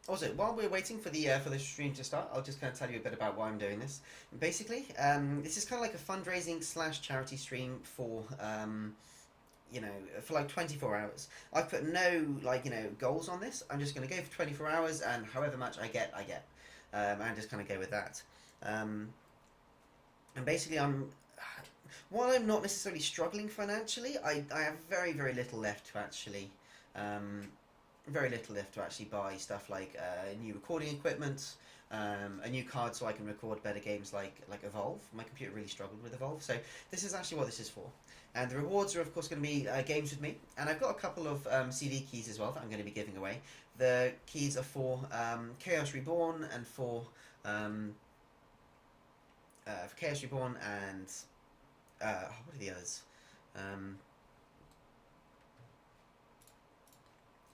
Also, while we're waiting for the stream to start, I'll just kind of tell you a bit about why I'm doing this. Basically, this is kind of like a fundraising slash charity stream for for like 24 hours. I've put no goals on this. I'm just going to go for 24 hours, and however much I get, I get, and just kind of go with that. Um, and basically, while I'm not necessarily struggling financially, I have very very little left to actually. Um, Very little left to actually buy stuff like new recording equipment, a new card so I can record better games like Evolve. My computer really struggled with Evolve, so this is actually what this is for. And the rewards are of course going to be games with me, and I've got a couple of CD keys as well that I'm going to be giving away. The keys are for Chaos Reborn and for Chaos Reborn and what are the others? Um,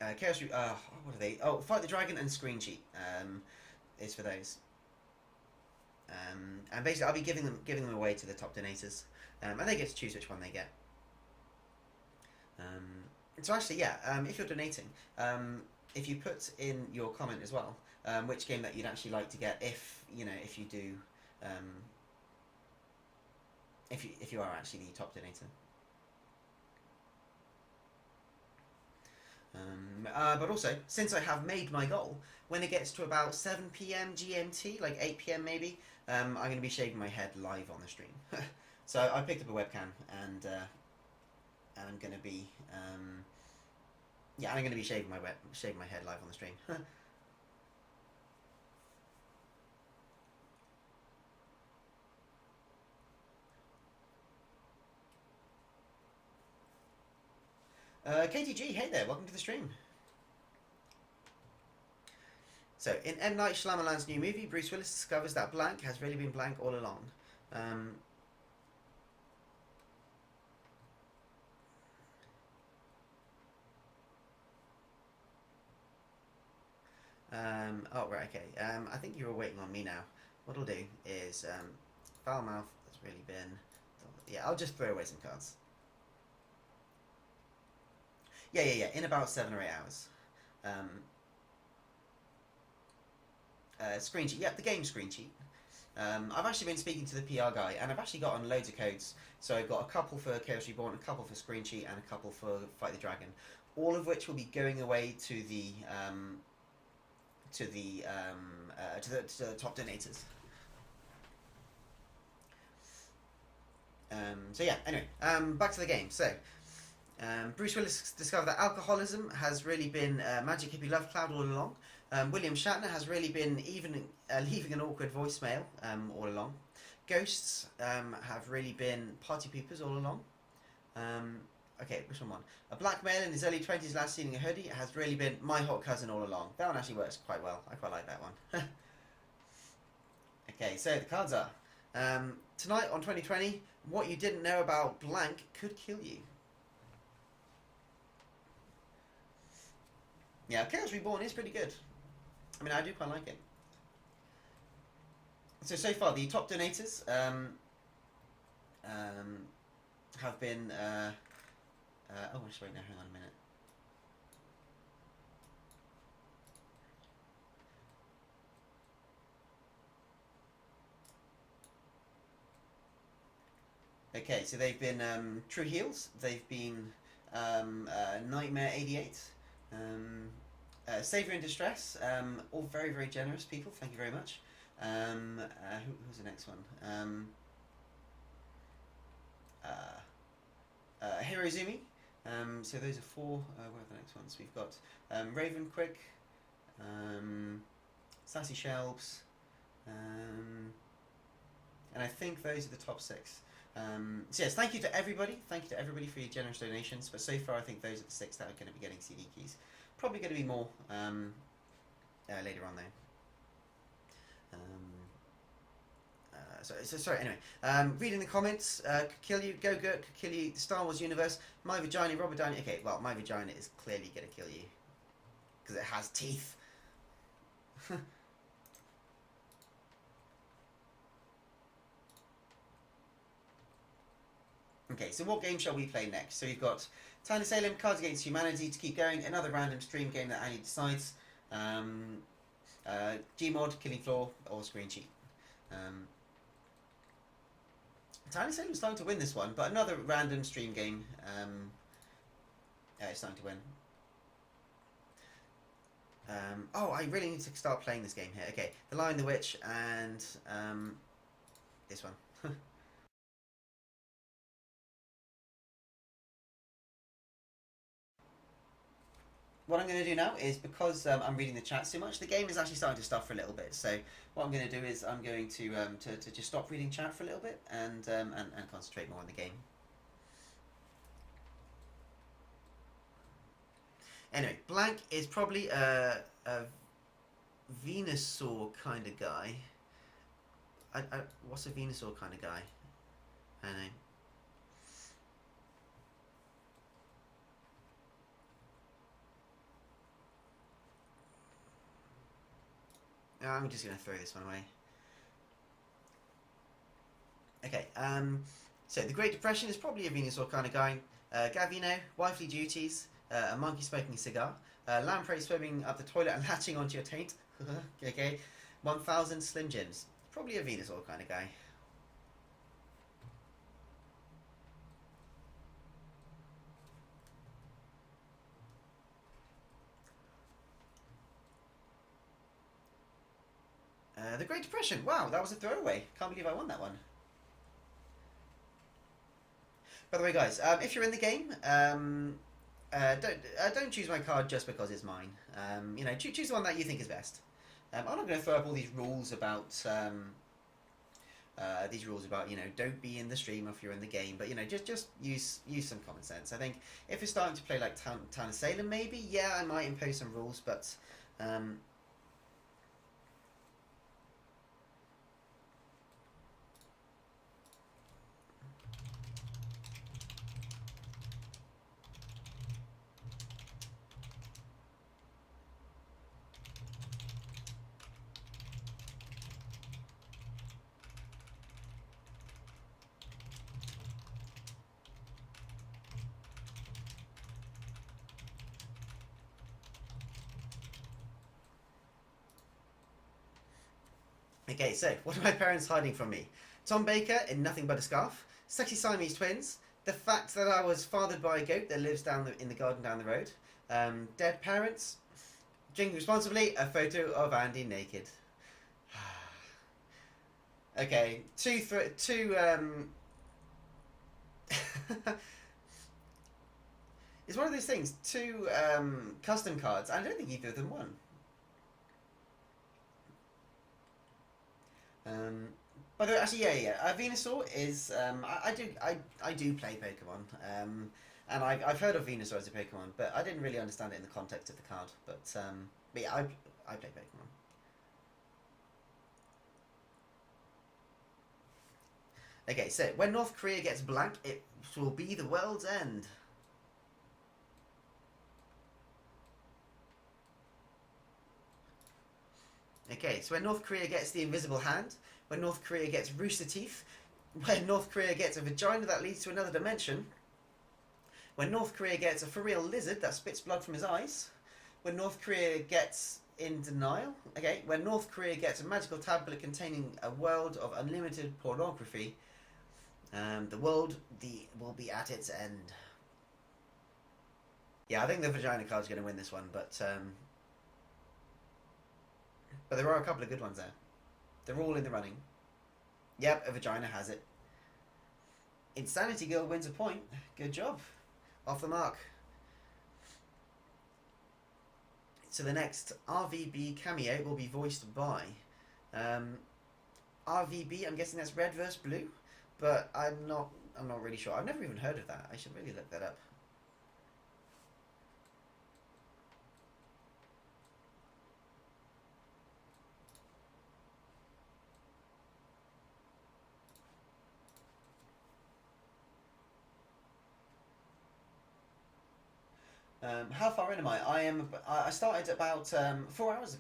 what are they? Oh, Fight the Dragon and Screen Cheat is for those. And basically, I'll be giving them away to the top donators, and they get to choose which one they get. So actually, yeah, if you're donating, if you put in your comment as well, which game that you'd actually like to get, if you do, if you are actually the top donator. But also, since I have made my goal, when it gets to about 7 p.m. GMT, like 8 p.m. maybe, I'm going to be shaving my head live on the stream. So I picked up a webcam and I'm going to be I'm going to be shaving my head live on the stream. KTG, hey there, welcome to the stream. So, in M. Night Shyamalan's new movie, Bruce Willis discovers that blank has really been blank all along. Oh, right, okay. I think you were waiting on me now. What I'll do is, Foul Mouth has really been... Yeah, I'll just throw away some cards. Yeah, in about 7 or 8 hours. Screen cheat. Yep, the game screen cheat. I've actually been speaking to the PR guy, and I've actually gotten loads of codes. So I've got a couple for Chaos Reborn, a couple for Screen Cheat, and a couple for Fight the Dragon. All of which will be going away to the top donators. So yeah. Anyway, back to the game. So. Bruce Willis discovered that alcoholism has really been Magic Hippie Love Cloud all along. William Shatner has really been leaving an awkward voicemail all along. Ghosts have really been party poopers all along. Okay, which one? A black male in his early 20s last stealing a hoodie has really been my hot cousin all along. That one actually works quite well. I quite like that one. Okay, so the cards are. Tonight on 2020, what you didn't know about blank could kill you. Yeah, Chaos Reborn is pretty good. I mean, I do quite like it. So far, the top donators have been... oh, just wait now, hang on a minute. Okay, so they've been True Heals, they've been Nightmare 88, Savior in Distress, all very, very generous people, thank you very much. Who's the next one? Hirozumi. So those are 4. Where are the next ones? We've got Raven Quick, Sassy Shelves, and I think those are the top 6. So yes, thank you to everybody. Thank you to everybody for your generous donations. But so far, I think those are the 6 that are going to be getting CD keys. Probably going to be more later on though. Sorry. Anyway, reading the comments. Could kill you. Go Gurt could kill you. The Star Wars universe. My vagina. Robert Downey. Okay, well, my vagina is clearly going to kill you because it has teeth. Okay, so what game shall we play next? So we've got Time to Salem, Cards Against Humanity to keep going, another random stream game that Annie decides. Gmod, Killing Floor, or Screen Cheat. Tiny Sailor was starting to win this one, but another random stream game. It's starting to win. Oh, I really need to start playing this game here. Okay, The Lion, the Witch, and this one. What I'm going to do now is, because I'm reading the chats too much, the game is actually starting to stuff for a little bit. So what I'm going to do is I'm going to just stop reading chat for a little bit and concentrate more on the game. Anyway, Blank is probably a Venusaur kind of guy. What's a Venusaur kind of guy? I don't know. I'm just going to throw this one away. Okay, so the Great Depression is probably a Venusaur kind of guy. Gavino, wifely duties, a monkey smoking a cigar, lamprey swimming up the toilet and latching onto your taint. Okay, 1,000 Slim Jims. Probably a Venusaur kind of guy. The Great Depression. Wow, that was a throwaway. Can't believe I won that one. By the way, guys, if you're in the game, don't choose my card just because it's mine. You know, choose the one that you think is best. I'm not going to throw up all these rules about you know, don't be in the stream if you're in the game, but you know, just use some common sense. I think if you're starting to play like Town of Salem, maybe I might impose some rules, but okay, so what are my parents hiding from me? Tom Baker in Nothing But a Scarf, Sexy Siamese Twins, the fact that I was fathered by a goat that lives in the garden down the road, dead parents, drinking responsibly, a photo of Andy naked. Okay, two. It's one of those things. Two custom cards. I don't think either of them won. By the way, actually, yeah. Venusaur is. I do play Pokemon. And I've heard of Venusaur as a Pokemon, but I didn't really understand it in the context of the card. But yeah, I play Pokemon. Okay, so when North Korea gets blank, it will be the world's end. Okay, so when North Korea gets the invisible hand, when North Korea gets rooster teeth, when North Korea gets a vagina that leads to another dimension, when North Korea gets a for real lizard that spits blood from his eyes, when North Korea gets in denial, okay, when North Korea gets a magical tablet containing a world of unlimited pornography, the world will be at its end. Yeah, I think the vagina card's going to win this one, but there are a couple of good ones there. They're all in the running. Yep, a vagina has it. Insanity Girl wins a point. Good job. Off the mark. So the next RVB cameo will be voiced by RVB. I'm guessing that's red versus blue, but I'm not really sure. I've never even heard of that. I should really look that up. How far in am I? I started about 4 hours.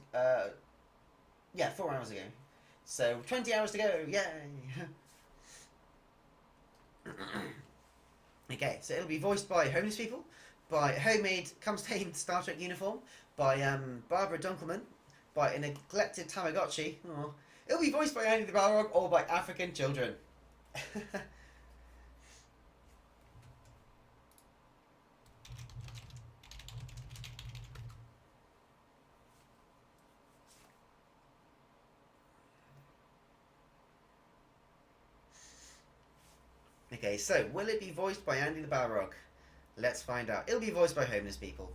Yeah, 4 hours ago. So 20 hours to go. Yay! Okay, so it'll be voiced by homeless people, by homemade cum-stained Star Trek uniform, by Barbara Dunkelman, by a neglected Tamagotchi. Oh. It'll be voiced by Andy the Balrog or by African children. Okay, so will it be voiced by Andy the Balrog? Let's find out. It'll be voiced by homeless people.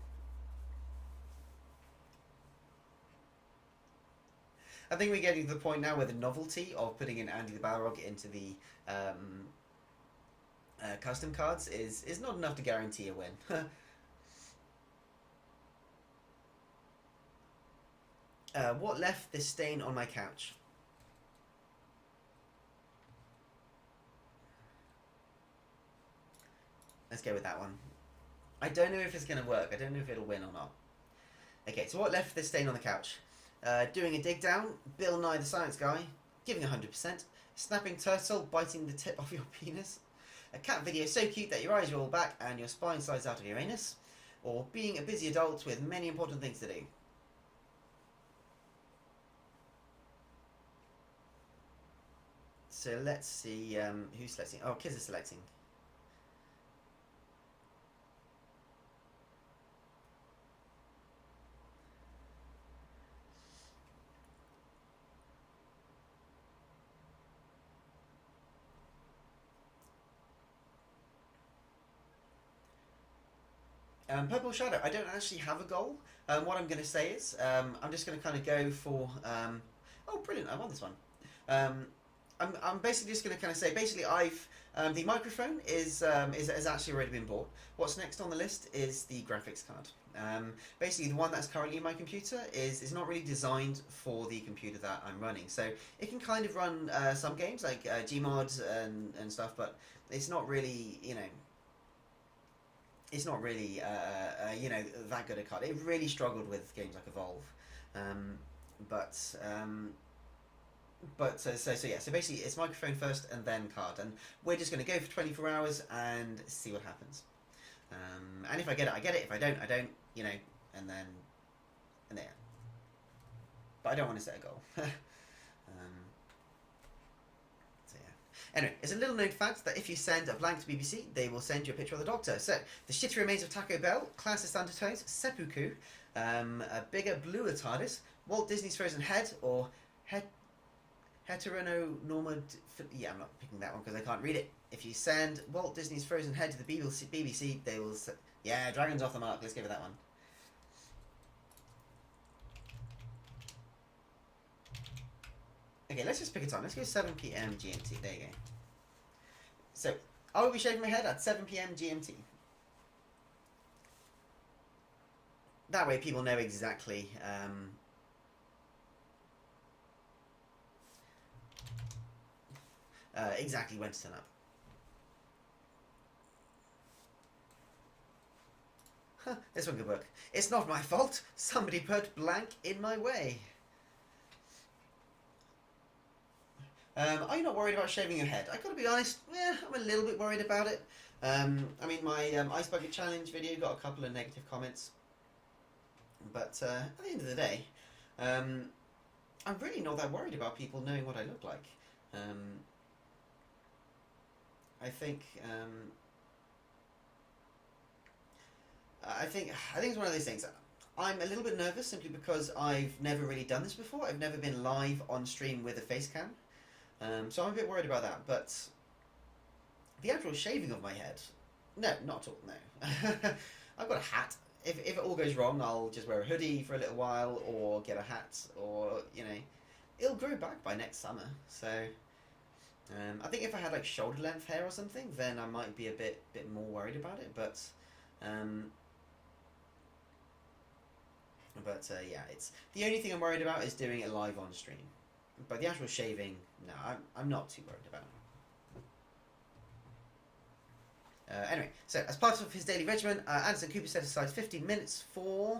I think we're getting to the point now where the novelty of putting in Andy the Balrog into the custom cards is not enough to guarantee a win. What left this stain on my couch? Let's go with that one. I don't know if it's going to work. I don't know if it'll win or not. Okay, so what left this stain on the couch? Doing a dig down, Bill Nye the Science Guy, giving 100%, snapping turtle, biting the tip off your penis, a cat video so cute that your eyes roll back and your spine slides out of your anus, or being a busy adult with many important things to do. So let's see who's selecting. Oh, kids are selecting. Purple Shadow, I don't actually have a goal. What I'm going to say is, I'm just going to kind of go for... oh, brilliant, I won this one. I'm basically just going to kind of say, basically I've... the microphone is actually already been bought. What's next on the list is the graphics card. Basically, the one that's currently in my computer is not really designed for the computer that I'm running. So it can kind of run some games like Gmod and stuff, but it's not really, you know... It's not really, you know, that good a card. It really struggled with games like Evolve, so yeah. So basically, it's microphone first and then card, and we're just going to go for 24 hours and see what happens. And if I get it, I get it. If I don't, I don't. You know, and there. But I don't want to set a goal. Anyway, it's a little known fact that if you send a blank to BBC, they will send you a picture of the Doctor. So, the shitty remains of Taco Bell, classist undertones, seppuku, a bigger, bluer TARDIS, Walt Disney's Frozen Head, or heteronorma... Yeah, I'm not picking that one because I can't read it. If you send Walt Disney's Frozen Head to the BBC, they will... Yeah, Dragon's off the mark. Let's go with that one. Okay, let's just pick a time. Let's go 7 PM GMT. There you go. So, I will be shaving my head at 7 PM GMT. That way people know exactly... exactly when to turn up. Huh, this one could work. It's not my fault. Somebody put blank in my way. Are you not worried about shaving your head? I gotta be honest, yeah, I'm a little bit worried about it. I mean, my Ice Bucket Challenge video got a couple of negative comments. But at the end of the day, I'm really not that worried about people knowing what I look like. I think it's one of those things. I'm a little bit nervous simply because I've never really done this before. I've never been live on stream with a face cam. So I'm a bit worried about that, but the actual shaving of my head, no, not at all, no. I've got a hat. If it all goes wrong, I'll just wear a hoodie for a little while, or get a hat, or, you know, it'll grow back by next summer, so, I think if I had, like, shoulder length hair or something, then I might be a bit more worried about it, but yeah, it's, the only thing I'm worried about is doing it live on stream. But the actual shaving, no, I'm not too worried about it. Anyway, so as part of his daily regimen, Anderson Cooper set aside 15 minutes for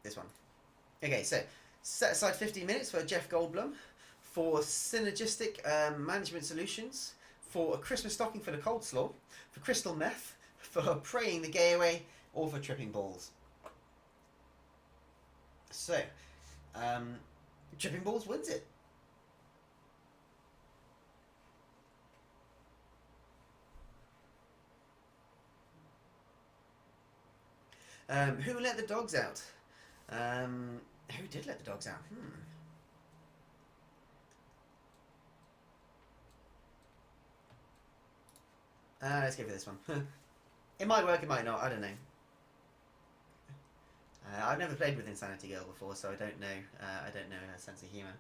this one. Okay, so set aside 15 minutes for Jeff Goldblum, for synergistic management solutions, for a Christmas stocking for the cold slaw, for crystal meth, for praying the gay away, or for tripping balls. So, Tripping Balls wins it. Who let the dogs out? Who did let the dogs out? Let's go for this one. It might work, it might not. I don't know. I've never played with Insanity Girl before, so I don't know. I don't know her sense of humour.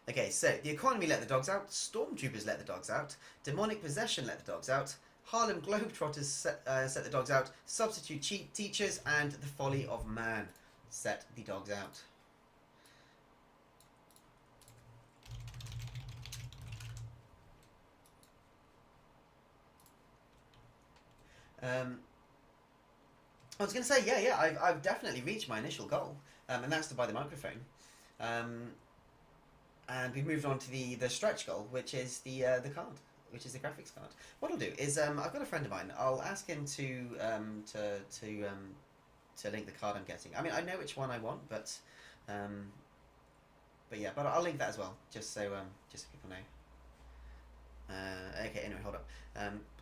Okay, so the economy let the dogs out. Stormtroopers let the dogs out. Demonic possession let the dogs out. Harlem Globetrotters set the dogs out. Substitute cheat teachers and the folly of man set the dogs out. I was going to say, yeah, I've definitely reached my initial goal, and that's to buy the microphone. And we've moved on to the stretch goal, which is the card, which is the graphics card. What I'll do is I've got a friend of mine. I'll ask him to link the card I'm getting. I mean, I know which one I want, but yeah, but I'll link that as well, just so people know. Okay, anyway, hold up.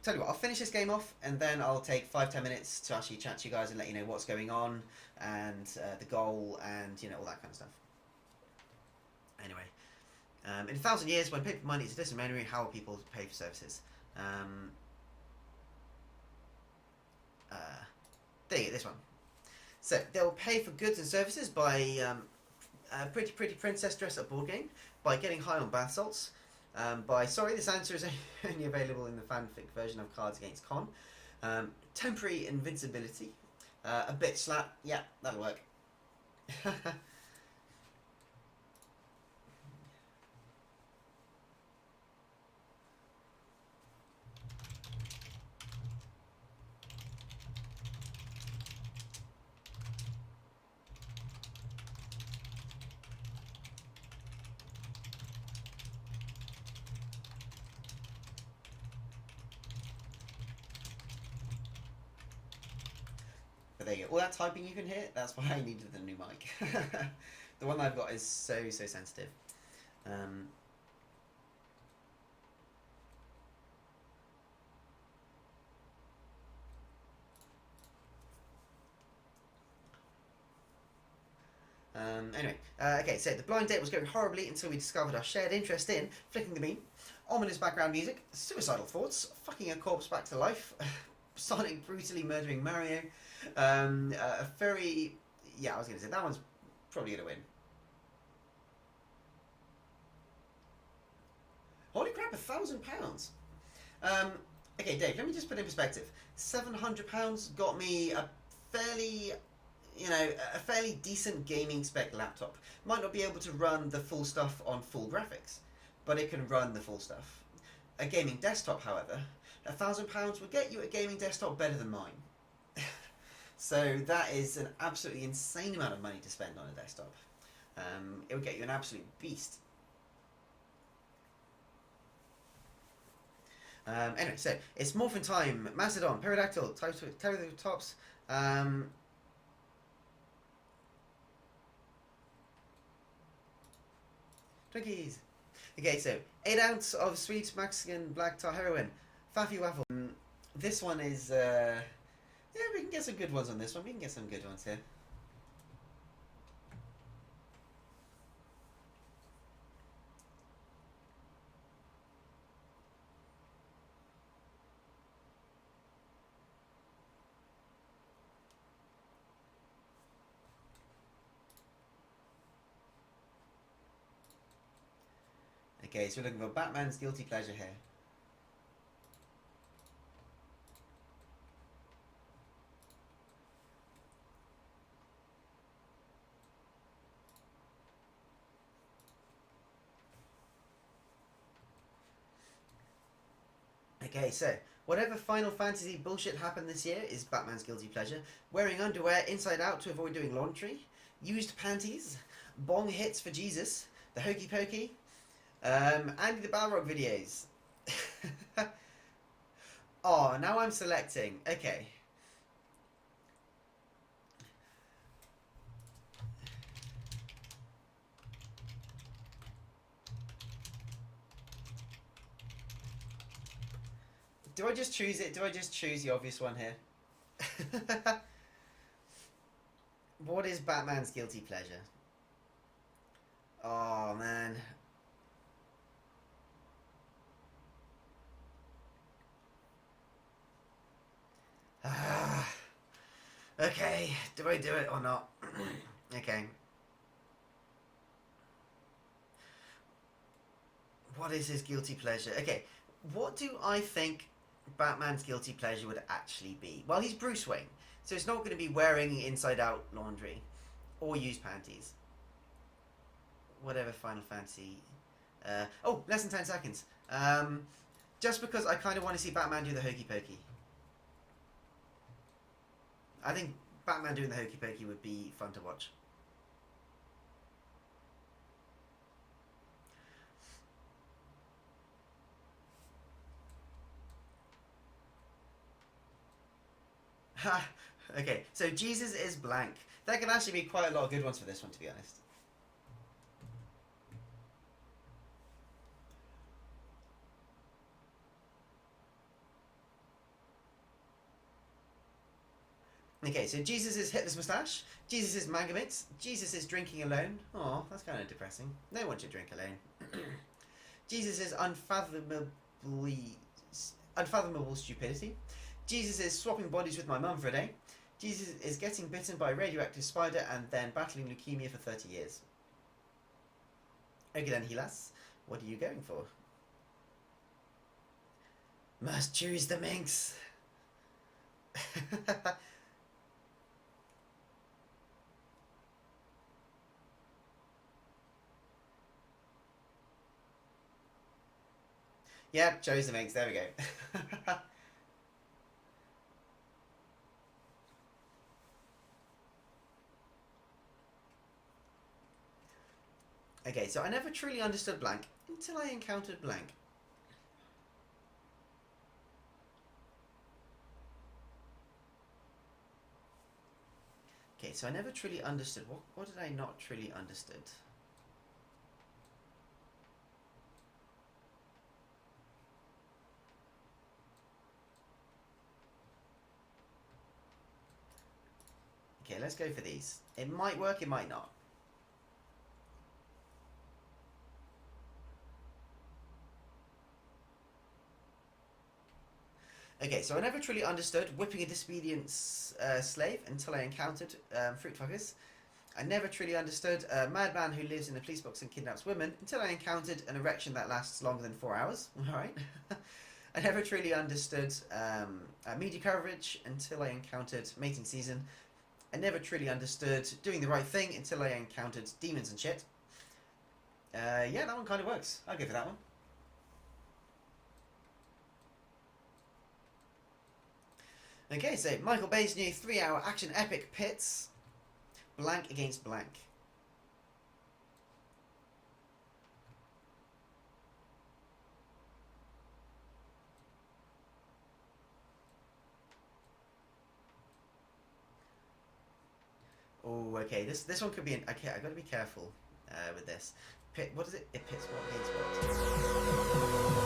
Tell you what, I'll finish this game off, and then I'll take 5-10 minutes to actually chat to you guys and let you know what's going on, and the goal, and all that kind of stuff. Anyway, in 1,000 years, when paper money is a distant memory, how will people pay for services? There you go, this one. So they'll pay for goods and services by a pretty princess dress-up board game, by getting high on bath salts. Sorry, this answer is only available in the fanfic version of Cards Against Con. Temporary invincibility. A bit slap. Yeah, that'll work. But there you go. All that typing you can hear, that's why I needed the new mic. The one I've got is so sensitive. Anyway, okay, so the blind date was going horribly until we discovered our shared interest in flicking the beam, ominous background music, suicidal thoughts, fucking a corpse back to life, Sonic brutally murdering Mario, a furry... Yeah, I was going to say, that one's probably going to win. Holy crap, £1,000! Okay, Dave, let me just put it in perspective. £700 got me a fairly... a fairly decent gaming spec laptop. Might not be able to run the full stuff on full graphics, but it can run the full stuff. A gaming desktop, however, £1,000 would get you a gaming desktop better than mine. So that is an absolutely insane amount of money to spend on a desktop. It would get you an absolute beast. Anyway, so it's Morphin Time, Mastodon, Pterodactyl, Triceratops, Twinkies. Okay, so 8 ounce of sweet Mexican black tar heroin, Faffy Waffle. This one is, yeah, we can get some good ones on this one. We can get some good ones here. Okay, so we're looking for Batman's guilty pleasure here. Okay, so whatever Final Fantasy bullshit happened this year is Batman's guilty pleasure. Wearing underwear inside out to avoid doing laundry, used panties, bong hits for Jesus, the hokey pokey, Andy the Balrog videos. Oh, now I'm selecting. Okay. Do I just choose it? Do I just choose the obvious one here? What is Batman's guilty pleasure? Oh man. Ah. Okay, do I do it or not? Okay. What is his guilty pleasure? Okay, what do I think Batman's guilty pleasure would actually be? Well, he's Bruce Wayne, so it's not going to be wearing inside out laundry or use panties. Whatever Final Fantasy. Less than 10 seconds. Just because I kind of want to see Batman do the hokey pokey. I think Batman doing the hokey pokey would be fun to watch. Ha! Okay, so Jesus is blank. There can actually be quite a lot of good ones for this one, to be honest. Okay, so Jesus is Hitler's moustache. Jesus is Mangaminx. Jesus is drinking alone. Oh, that's kind of depressing. No one should drink alone. Jesus is unfathomable stupidity. Jesus is swapping bodies with my mum for a day. Jesus is getting bitten by a radioactive spider and then battling leukemia for 30 years. Okay then, Hilas, what are you going for? Must choose the minx. Yep, chose the minx. There we go. Okay, so I never truly understood blank until I encountered blank. Okay, so I never truly understood. What did I not truly understood? Okay, let's go for these. It might work, it might not. Okay, so I never truly understood whipping a disobedient slave until I encountered fruit fuckers. I never truly understood a madman who lives in a police box and kidnaps women until I encountered an erection that lasts longer than 4 hours. Alright. I never truly understood media coverage until I encountered mating season. I never truly understood doing the right thing until I encountered demons and shit. Yeah, that one kind of works. I'll go for that one. Okay, so Michael Bay's new 3-hour action epic pits blank against blank. Oh, okay. This one could be an. Okay, I got to be careful with this. What is it? It pits what against what?